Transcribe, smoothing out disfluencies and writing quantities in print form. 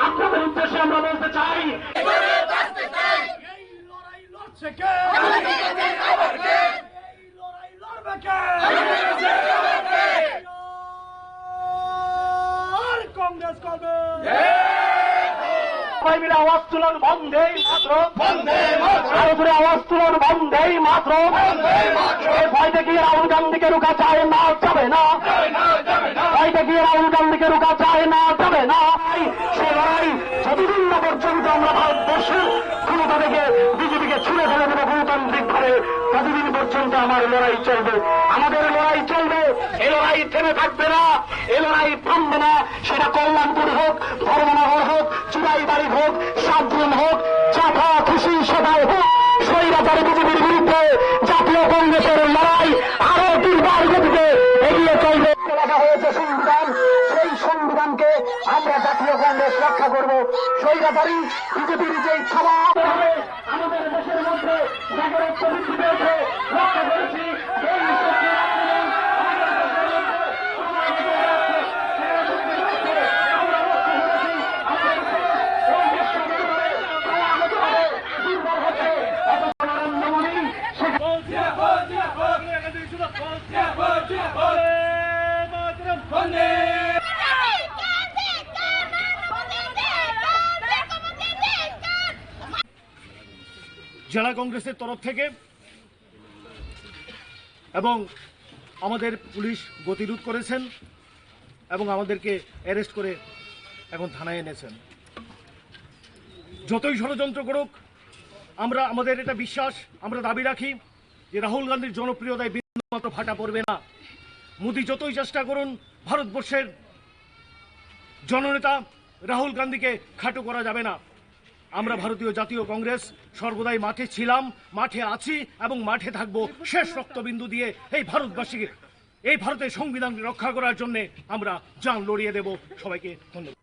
আপনাদের উদ্দেশ্যে আমরা বলতে চাই কংগ্রেস করবে সবাই মিলে আওয়াজ তুলন বন্ধেই মাত্র আওয়াজ তুলন বন্ধেই মাত্র ভয় দেখিয়ে রাহুল গান্ধীকে রোকা যায় না যাবে না ভয় দেখিয়ে রাহুল গান্ধীকে রোকা যায় না যাবে না সে লড়াই যতদিন না পর্যন্ত আমরা ভারতবর্ষের ক্ষমতা থেকে বিজেপিকে ছুড়ে ফেলে দেবো গণতান্ত্রিক ভাবে ততদিন পর্যন্ত আমার লড়াই চলবে আমাদের লড়াই চলবে এ লড়াই থেমে থাকবে না এ লড়াই থামবে না সেটা কল্যাণপুর হোক ধর্মনগর হোক চুড়াইবাড়ি হোক সাবরুম হোক চাপা খুশি সেটাই হোক স্বৈরাচারী বিজেপির বিরুদ্ধে জাতীয় কংগ্রেসের লড়াই আরো দুর্বার গতিতে এগিয়ে চলবে লেখা হয়েছে সংবিধান সেই সংবিধানকে আমরা জাতীয় কংগ্রেস রক্ষা করব স্বৈরাচারী বিজেপির যে সভা আমাদের দেশের মধ্যে জাগরত্ব বৃদ্ধি পেয়েছে রক্ষা করেছি জেলা কংগ্রেসের তরফ থেকে এবং আমাদের পুলিশ গতিরোধ করেছেন এবং আমাদেরকে অ্যারেস্ট করে এখন থানায় এনেছেন। যতই ষড়যন্ত্র করুক আমরা আমাদের এটা বিশ্বাস আমরা দাবি রাখি যে রাহুল গান্ধীর জনপ্রিয়তায় বিন্দুমাত্র ফাটা পড়বে না। মোদী যতই চেষ্টা করুন ভারতবর্ষের জননেতা রাহুল গান্ধীকে খাটো করা যাবে না। আমরা ভারতীয় জাতীয় কংগ্রেস সর্বদাই মাঠে ছিলাম মাঠে আছি এবং মাঠে থাকবো শেষ রক্তবিন্দু দিয়ে এই ভারতবাসীকে এই ভারতের সংবিধান রক্ষা করার জন্য আমরা জান লড়িয়ে দেব। সবাইকে ধন্যবাদ।